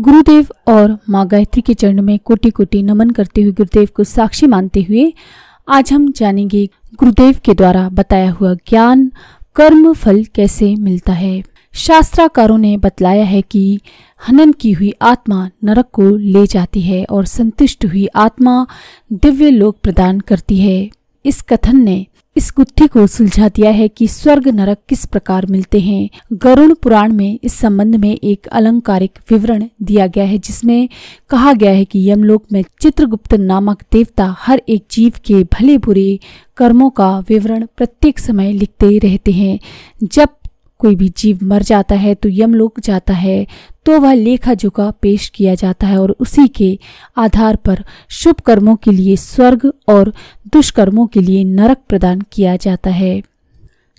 गुरुदेव और माँ गायत्री के चरणों में कोटि कोटि नमन करते हुए, गुरुदेव को साक्षी मानते हुए आज हम जानेंगे गुरुदेव के द्वारा बताया हुआ ज्ञान कर्म फल कैसे मिलता है। शास्त्राकारों ने बतलाया है कि हनन की हुई आत्मा नरक को ले जाती है और संतुष्ट हुई आत्मा दिव्य लोक प्रदान करती है। इस कथन ने इस गुत्थी को सुलझा दिया है कि स्वर्ग नरक किस प्रकार मिलते हैं। गरुड़ पुराण में इस संबंध में एक अलंकारिक विवरण दिया गया है, जिसमें कहा गया है कि यमलोक में चित्रगुप्त नामक देवता हर एक जीव के भले बुरे कर्मों का विवरण प्रत्येक समय लिखते रहते हैं। जब कोई भी जीव मर जाता है तो यमलोक जाता है तो वह लेखा जोखा पेश किया जाता है और उसी के आधार पर शुभ कर्मों के लिए स्वर्ग और दुष्कर्मों के लिए नरक प्रदान किया जाता है।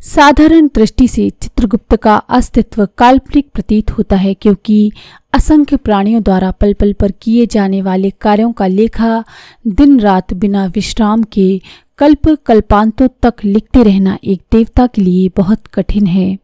साधारण दृष्टि से चित्रगुप्त का अस्तित्व काल्पनिक प्रतीत होता है, क्योंकि असंख्य प्राणियों द्वारा पल पल पर किए जाने वाले कार्यों का लेखा दिन रात बिना विश्राम के कल्प कल्पांतों तक लिखते रहना एक देवता के लिए बहुत कठिन है।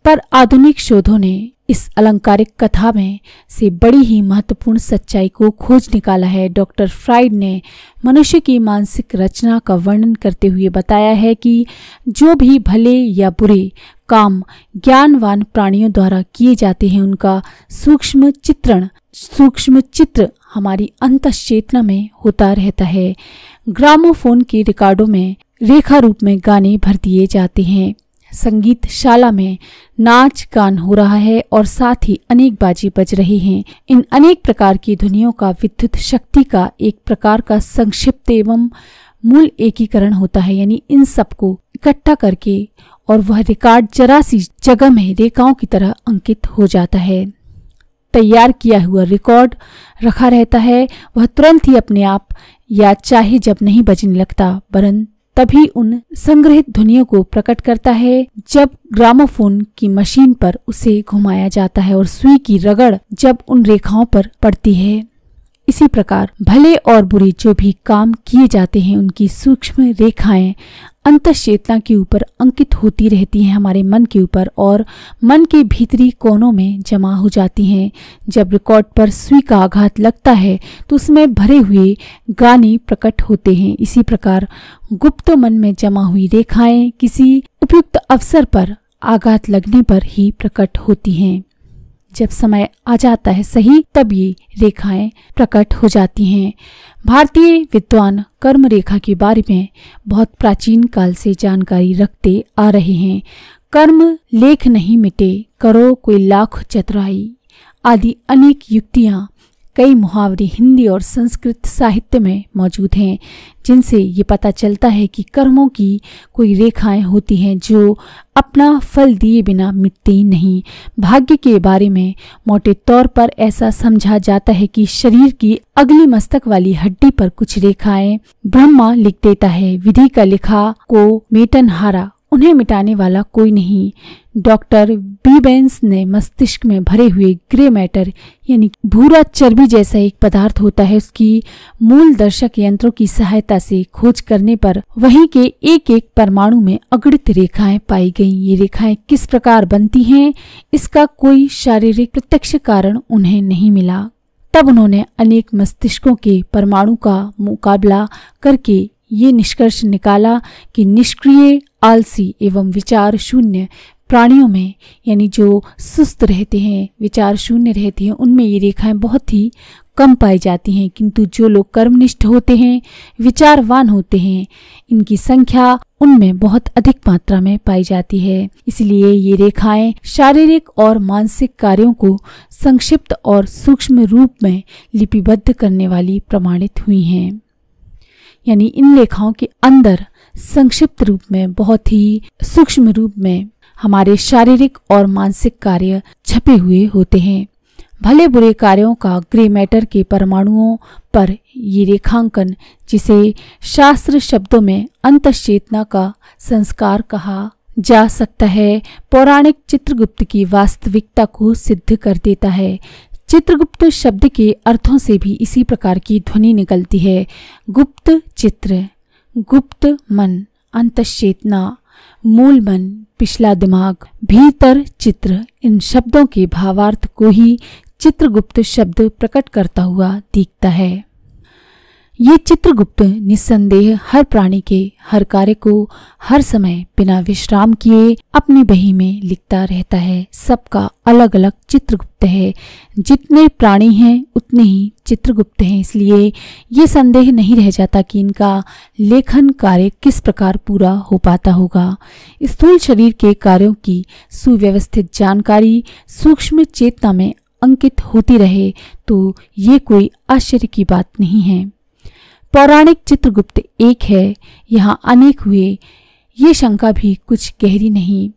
पर आधुनिक शोधों ने इस अलंकारिक कथा में से बड़ी ही महत्वपूर्ण सच्चाई को खोज निकाला है। डॉक्टर फ्राइड ने मनुष्य की मानसिक रचना का वर्णन करते हुए बताया है कि जो भी भले या बुरे काम ज्ञानवान प्राणियों द्वारा किए जाते हैं, उनका सूक्ष्म चित्र हमारी अंतश्चेतना में होता रहता है। ग्रामोफोन के रिकॉर्डों में रेखा रूप में गाने भर दिए जाते हैं। संगीतशाला में नाच गान हो रहा है और साथ ही अनेक बाजी बज रहे हैं। इन अनेक प्रकार की ध्वनियों का विद्युत शक्ति का एक प्रकार का संक्षिप्त एवं मूल एकीकरण होता है, यानी इन सबको इकट्ठा करके और वह रिकॉर्ड जरा सी जगह में रेखाओं की तरह अंकित हो जाता है। तैयार किया हुआ रिकॉर्ड रखा रहता है, वह तुरंत ही अपने आप या चाहे जब नहीं बजने लगता, वरन तभी उन संग्रहित ध्वनियों को प्रकट करता है जब ग्रामोफोन की मशीन पर उसे घुमाया जाता है और सुई की रगड़ जब उन रेखाओं पर पड़ती है। इसी प्रकार भले और बुरे जो भी काम किए जाते हैं, उनकी सूक्ष्म रेखाएं अंतश्चेतना के ऊपर अंकित होती रहती हैं, हमारे मन के ऊपर और मन के भीतरी कोनों में जमा हो जाती हैं। जब रिकॉर्ड पर सुई का आघात लगता है तो उसमें भरे हुए गाने प्रकट होते हैं। इसी प्रकार गुप्त मन में जमा हुई रेखाएं किसी उपयुक्त अवसर पर आघात लगने पर ही प्रकट होती हैं। जब समय आ जाता है सही, तब ये रेखाएं प्रकट हो जाती हैं। भारतीय विद्वान कर्म रेखा के बारे में बहुत प्राचीन काल से जानकारी रखते आ रहे हैं। कर्म लेख नहीं मिटे, करो कोई लाख चतुराई आदि अनेक युक्तियां, कई मुहावरे हिंदी और संस्कृत साहित्य में मौजूद हैं, जिनसे ये पता चलता है कि कर्मों की कोई रेखाएं होती हैं जो अपना फल दिए बिना मिटती नहीं। भाग्य के बारे में मोटे तौर पर ऐसा समझा जाता है कि शरीर की अगली मस्तक वाली हड्डी पर कुछ रेखाएं ब्रह्मा लिख देता है। विधि का लिखा को मेटनहारा, उन्हें मिटाने वाला कोई नहीं। डॉक्टर बीबेंस ने मस्तिष्क में भरे हुए ग्रे मैटर यानी भूरा चर्बी जैसा एक पदार्थ होता है, उसकी मूल दर्शक यंत्रों की सहायता से खोज करने पर वहीं के एक एक परमाणु में अगणित रेखाएं पाई गईं। ये रेखाएं किस प्रकार बनती हैं, इसका कोई शारीरिक प्रत्यक्ष कारण उन्हें नहीं मिला। तब उन्होंने अनेक मस्तिष्कों के परमाणु का मुकाबला करके ये निष्कर्ष निकाला कि निष्क्रिय, आलसी एवं विचार शून्य प्राणियों में, यानी जो सुस्त रहते हैं, विचार शून्य रहते हैं, उनमें ये रेखाएं बहुत ही कम पाई जाती हैं। किंतु जो लोग कर्मनिष्ठ होते हैं, विचारवान होते हैं, इनकी संख्या उनमें बहुत अधिक मात्रा में पाई जाती है। इसलिए ये रेखाएं शारीरिक और मानसिक कार्यों को संक्षिप्त और सूक्ष्म रूप में लिपिबद्ध करने वाली प्रमाणित हुई हैं। यानी इन रेखाओं के अंदर संक्षिप्त रूप में, बहुत ही सूक्ष्म रूप में हमारे शारीरिक और मानसिक कार्य छपे हुए होते हैं। भले बुरे कार्यों का ग्रे मैटर के परमाणुओं पर ये रेखांकन, जिसे शास्त्र शब्दों में अंतश्चेतना का संस्कार कहा जा सकता है, पौराणिक चित्रगुप्त की वास्तविकता को सिद्ध कर देता है। चित्रगुप्त शब्द के अर्थों से भी इसी प्रकार की ध्वनि निकलती है। गुप्त चित्र, गुप्त मन, अंतश्चेतना, मूल मन, पिछला दिमाग, भीतर चित्र, इन शब्दों के भावार्थ को ही चित्रगुप्त शब्द प्रकट करता हुआ दिखता है। ये चित्रगुप्त निस्संदेह हर प्राणी के हर कार्य को हर समय बिना विश्राम किए अपनी बही में लिखता रहता है। सबका अलग अलग चित्रगुप्त है। जितने प्राणी हैं उतने ही चित्रगुप्त हैं। इसलिए ये संदेह नहीं रह जाता कि इनका लेखन कार्य किस प्रकार पूरा हो पाता होगा। स्थूल शरीर के कार्यों की सुव्यवस्थित जानकारी सूक्ष्म चेतना में अंकित होती रहे तो ये कोई आश्चर्य की बात नहीं है। पौराणिक चित्रगुप्त एक है, यहाँ अनेक हुए, ये शंका भी कुछ गहरी नहीं।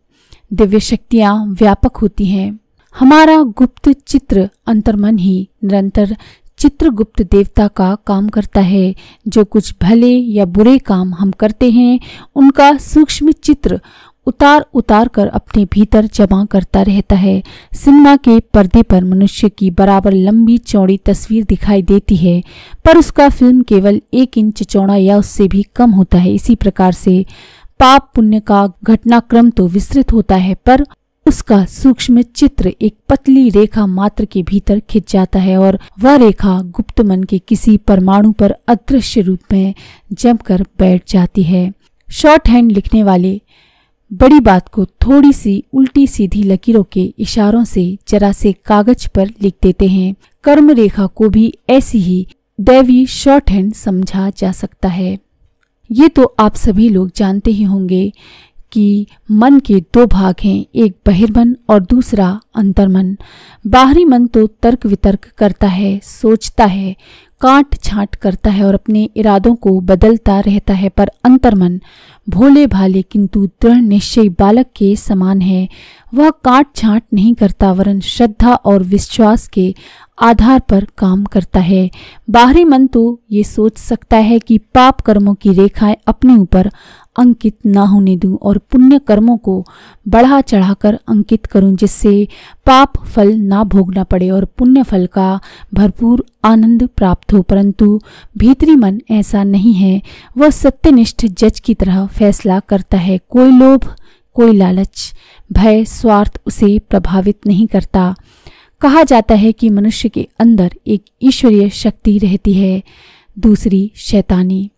दिव्य शक्तियाँ व्यापक होती हैं। हमारा गुप्त चित्र अंतर्मन ही निरंतर चित्रगुप्त देवता का काम करता है। जो कुछ भले या बुरे काम हम करते हैं उनका सूक्ष्म चित्र उतार उतार कर अपने भीतर जमा करता रहता है। सिनेमा के पर्दे पर मनुष्य की बराबर लंबी चौड़ी तस्वीर दिखाई देती है, पर उसका फिल्म केवल 1 इंच चौड़ा या उससे भी कम होता है। इसी प्रकार से पाप पुण्य का घटनाक्रम तो विस्तृत होता है, पर उसका सूक्ष्म चित्र एक पतली रेखा मात्र के भीतर खिंच जाता है और वह रेखा गुप्त मन के किसी परमाणु पर अदृश्य रूप में जमकर बैठ जाती है। शॉर्ट हैंड लिखने वाले बड़ी बात को थोड़ी सी उल्टी सीधी लकीरों के इशारों से जरा से कागज पर लिख देते हैं। कर्म रेखा को भी ऐसी ही दैवी शॉर्ट हैंड समझा जा सकता है। ये तो आप सभी लोग जानते ही होंगे कि मन के 2 भाग हैं, एक बहिर्मन और दूसरा अंतर्मन। बाहरी मन तो तर्क वितर्क करता है, सोचता है, काट छांट करता है और अपने इरादों को बदलता रहता है, पर अंतर्मन भोले भाले किंतु दृढ़ निश्चयी बालक के समान है। वह काट छांट नहीं करता, वरन श्रद्धा और विश्वास के आधार पर काम करता है। बाहरी मन तो ये सोच सकता है कि पाप कर्मों की रेखाएं अपने ऊपर अंकित ना होने दूं और पुण्य कर्मों को बढ़ा चढ़ाकर अंकित करूं, जिससे पाप फल ना भोगना पड़े और पुण्य फल का भरपूर आनंद प्राप्त हो। परंतु भीतरी मन ऐसा नहीं है। वह सत्यनिष्ठ जज की तरह फैसला करता है। कोई लोभ, कोई लालच, भय, स्वार्थ उसे प्रभावित नहीं करता। कहा जाता है कि मनुष्य के अंदर एक ईश्वरीय शक्ति रहती है, दूसरी शैतानी।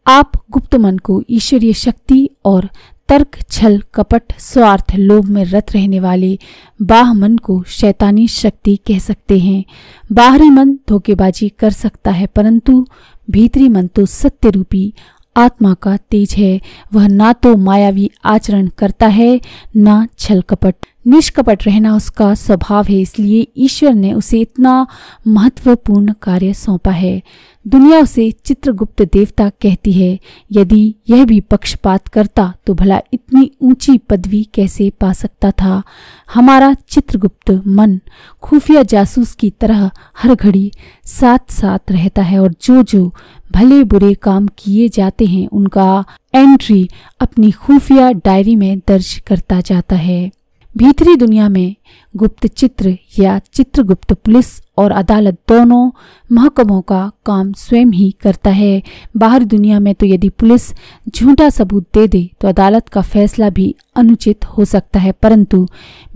आप गुप्त मन को ईश्वरीय शक्ति और तर्क, छल, कपट, स्वार्थ, लोभ में रत रहने वाले बाह्य मन को शैतानी शक्ति कह सकते हैं। बाहरी मन धोखेबाजी कर सकता है, परंतु भीतरी मन तो सत्य रूपी आत्मा का तेज है। वह ना तो मायावी आचरण करता है, ना छल कपट। निष्कपट रहना उसका स्वभाव है। इसलिए ईश्वर ने उसे इतना महत्वपूर्ण कार्य सौंपा है। दुनिया उसे चित्रगुप्त देवता कहती है। यदि यह भी पक्षपात करता तो भला इतनी ऊंची पदवी कैसे पा सकता था। हमारा चित्रगुप्त मन खुफिया जासूस की तरह हर घड़ी साथ साथ रहता है और जो भले बुरे काम किए जाते हैं उनका एंट्री अपनी खुफिया डायरी में दर्ज करता जाता है। भीतरी दुनिया में गुप्त चित्र या चित्रगुप्त पुलिस और अदालत दोनों महकमों का काम स्वयं ही करता है। बाहरी दुनिया में तो यदि पुलिस झूठा सबूत दे दे तो अदालत का फैसला भी अनुचित हो सकता है, परंतु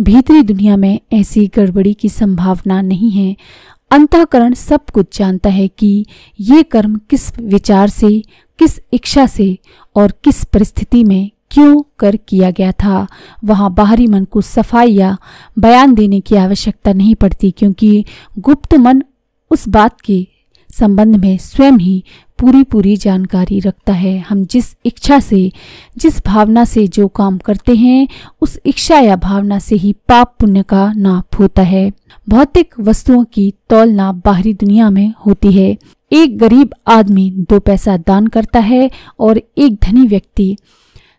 भीतरी दुनिया में ऐसी गड़बड़ी की संभावना नहीं है। अंतःकरण सब कुछ जानता है कि ये कर्म किस विचार से, किस इच्छा से और किस परिस्थिति में क्यों कर किया गया था। वहां बाहरी मन को सफाई या बयान देने की आवश्यकता नहीं पड़ती, क्योंकि गुप्त मन उस बात के संबंध में स्वयं ही पूरी जानकारी रखता है। हम जिस इच्छा से, जिस भावना से जो काम करते हैं, उस इच्छा या भावना से ही पाप पुण्य का नाप होता है। भौतिक वस्तुओं की तौल नाप बाहरी दुनिया में होती है। एक गरीब आदमी 2 पैसा दान करता है और एक धनी व्यक्ति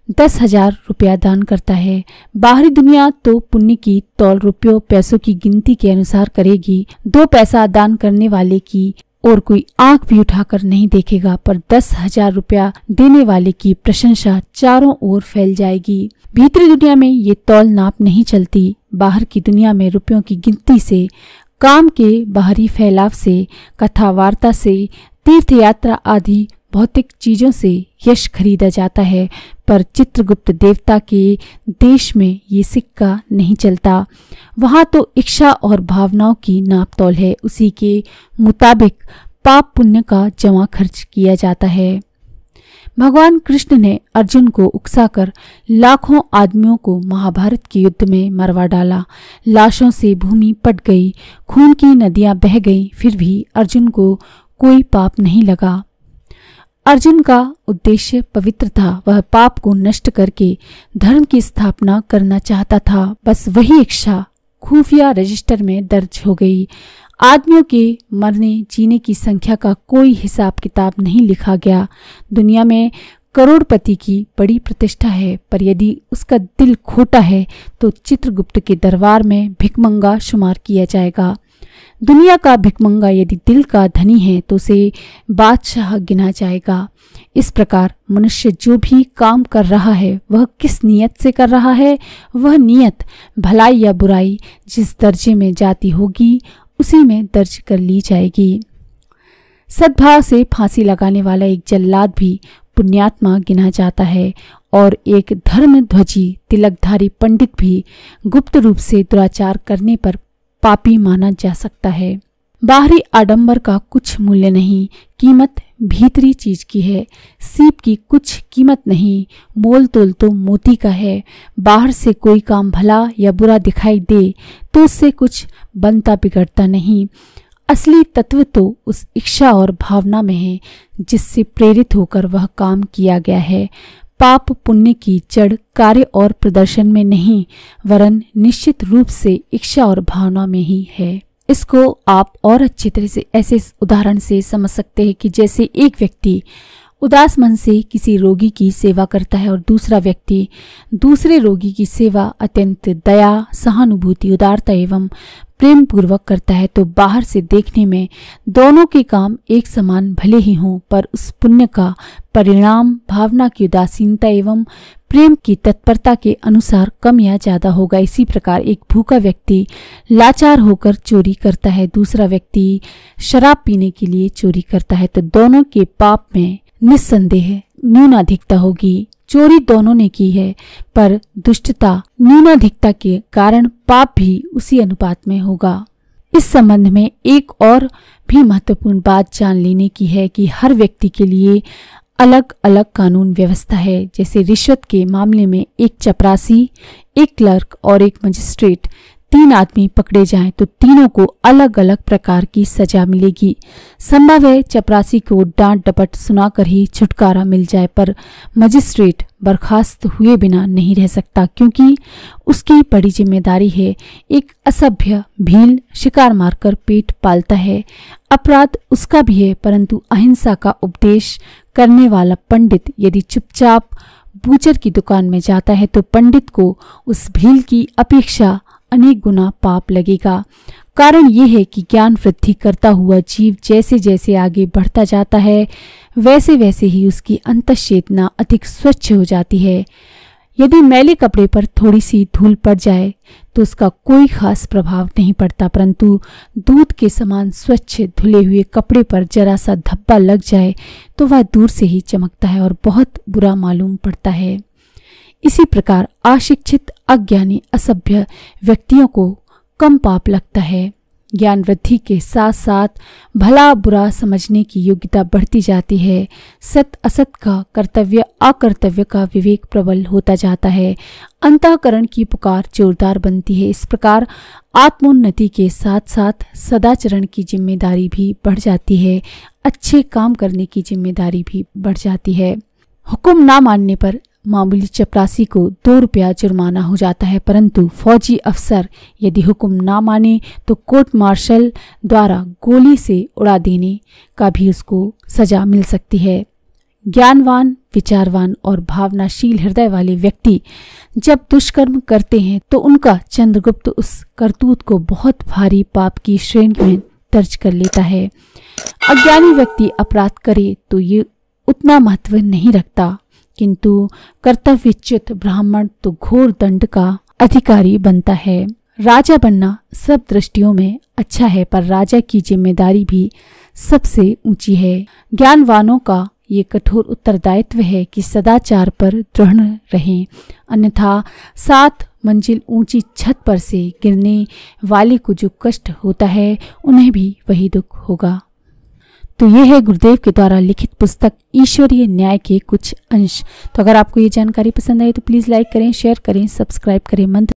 10,000 रुपया दान करता है। बाहरी दुनिया तो पुण्य की तौल रुपयों पैसों की गिनती के अनुसार करेगी। 2 पैसा दान करने वाले की और कोई आंख भी उठाकर नहीं देखेगा, पर 10,000 रुपया देने वाले की प्रशंसा चारों ओर फैल जाएगी। भीतरी दुनिया में ये तौल नाप नहीं चलती। बाहर की दुनिया में रुपयों की गिनती से, काम के बाहरी फैलाव से, कथा वार्ता से, तीर्थ यात्रा आदि भौतिक चीजों से यश खरीदा जाता है, पर चित्रगुप्त देवता के देश में ये सिक्का नहीं चलता। वहाँ तो इच्छा और भावनाओं की नापतोल है, उसी के मुताबिक पाप पुण्य का जमा खर्च किया जाता है। भगवान कृष्ण ने अर्जुन को उकसाकर लाखों आदमियों को महाभारत के युद्ध में मरवा डाला। लाशों से भूमि पट गई, खून की नदियां बह गईं, फिर भी अर्जुन को कोई पाप नहीं लगा। अर्जुन का उद्देश्य पवित्र था, वह पाप को नष्ट करके धर्म की स्थापना करना चाहता था। बस वही इच्छा खुफिया रजिस्टर में दर्ज हो गई। आदमियों के मरने जीने की संख्या का कोई हिसाब किताब नहीं लिखा गया। दुनिया में करोड़पति की बड़ी प्रतिष्ठा है, पर यदि उसका दिल खोटा है तो चित्रगुप्त के दरबार में भिखमंगा शुमार किया जाएगा। दुनिया का भिखमंगा यदि दिल का धनी है तो उसे बादशाह गिना जाएगा। इस प्रकार मनुष्य जो भी काम कर रहा है वह किस नियत से कर रहा है, वह नियत भलाई या बुराई जिस दर्जे में जाती होगी उसी में दर्ज कर ली जाएगी। सद्भाव से फांसी लगाने वाला एक जल्लाद भी पुण्यात्मा गिना जाता है और एक धर्मध्वजी तिलकधारी पंडित भी गुप्त रूप से दुराचार करने पर पापी माना जा सकता है। बाहरी आडंबर का कुछ मूल्य नहीं, कीमत भीतरी चीज की है। सीप की कुछ कीमत नहीं, मोल तोल तो मोती का है। बाहर से कोई काम भला या बुरा दिखाई दे तो उससे कुछ बनता बिगड़ता नहीं। असली तत्व तो उस इच्छा और भावना में है जिससे प्रेरित होकर वह काम किया गया है। पाप पुण्य की जड़ कार्य और प्रदर्शन में नहीं, वरन निश्चित रूप से इच्छा और भावना में ही है। इसको आप और अच्छी तरह से ऐसे उदाहरण से समझ सकते हैं कि जैसे एक व्यक्ति उदास मन से किसी रोगी की सेवा करता है और दूसरा व्यक्ति दूसरे रोगी की सेवा अत्यंत दया, सहानुभूति, उदारता एवं प्रेम पूर्वक करता है, तो बाहर से देखने में दोनों के काम एक समान भले ही हों, पर उस पुण्य का परिणाम भावना की उदासीनता एवं प्रेम की तत्परता के अनुसार कम या ज्यादा होगा। इसी प्रकार एक भूखा व्यक्ति लाचार होकर चोरी करता है, दूसरा व्यक्ति शराब पीने के लिए चोरी करता है, तो दोनों के पाप में निस्संदेह न्यूनाधिकता होगी। चोरी दोनों ने की है, पर दुष्टता न्यूनाधिकता के कारण पाप भी उसी अनुपात में होगा। इस संबंध में एक और भी महत्वपूर्ण बात जान लेने की है कि हर व्यक्ति के लिए अलग अलग कानून व्यवस्था है। जैसे रिश्वत के मामले में एक चपरासी, एक क्लर्क और एक मजिस्ट्रेट, 3 आदमी पकड़े जाएं तो तीनों को अलग अलग प्रकार की सजा मिलेगी। संभव है चपरासी को डांट डपट सुनाकर ही छुटकारा मिल जाए, पर मजिस्ट्रेट बर्खास्त हुए बिना नहीं रह सकता, क्योंकि उसकी बड़ी जिम्मेदारी है। एक असभ्य भील शिकार मारकर पेट पालता है, अपराध उसका भी है, परंतु अहिंसा का उपदेश करने वाला पंडित यदि चुपचाप बूचर की दुकान में जाता है तो पंडित को उस भील की अपेक्षा अनेक गुना पाप लगेगा। कारण यह है कि ज्ञान वृद्धि करता हुआ जीव जैसे जैसे आगे बढ़ता जाता है वैसे वैसे ही उसकी अंतःचेतना अधिक स्वच्छ हो जाती है। यदि मैले कपड़े पर थोड़ी सी धूल पड़ जाए तो उसका कोई खास प्रभाव नहीं पड़ता, परंतु दूध के समान स्वच्छ धुले हुए कपड़े पर जरा सा धब्बा लग जाए तो वह दूर से ही चमकता है और बहुत बुरा मालूम पड़ता है। इसी प्रकार अशिक्षित, अज्ञानी, असभ्य व्यक्तियों को कम पाप लगता है। ज्ञान वृद्धि के साथ साथ भला बुरा समझने की योग्यता बढ़ती जाती है। सत असत का, कर्तव्य अकर्तव्य का विवेक प्रबल होता जाता है। अंतःकरण की पुकार जोरदार बनती है। इस प्रकार आत्मोन्नति के साथ साथ सदाचरण की जिम्मेदारी भी बढ़ जाती है। अच्छे काम करने की जिम्मेदारी भी बढ़ जाती है। हुक्म ना मानने पर मामूली चपरासी को 2 रुपया जुर्माना हो जाता है, परंतु फौजी अफसर यदि हुक्म ना माने तो कोर्ट मार्शल द्वारा गोली से उड़ा देने का भी उसको सजा मिल सकती है। ज्ञानवान, विचारवान और भावनाशील हृदय वाले व्यक्ति जब दुष्कर्म करते हैं तो उनका चंद्रगुप्त उस करतूत को बहुत भारी पाप की श्रेणी में दर्ज कर लेता है। अज्ञानी व्यक्ति अपराध करे तो ये उतना महत्व नहीं रखता, किंतु कर्तव्यच्युत ब्राह्मण तो घोर दंड का अधिकारी बनता है। राजा बनना सब दृष्टियों में अच्छा है, पर राजा की जिम्मेदारी भी सबसे ऊंची है। ज्ञानवानों का ये कठोर उत्तरदायित्व है कि सदाचार पर दृढ़ रहें, अन्यथा 7 मंजिल ऊंची छत पर से गिरने वाले को जो कष्ट होता है उन्हें भी वही दुख होगा। तो ये है गुरुदेव के द्वारा लिखित पुस्तक ईश्वरीय न्याय के कुछ अंश। तो अगर आपको ये जानकारी पसंद आई तो प्लीज़ लाइक करें, शेयर करें, सब्सक्राइब करें। मंत्र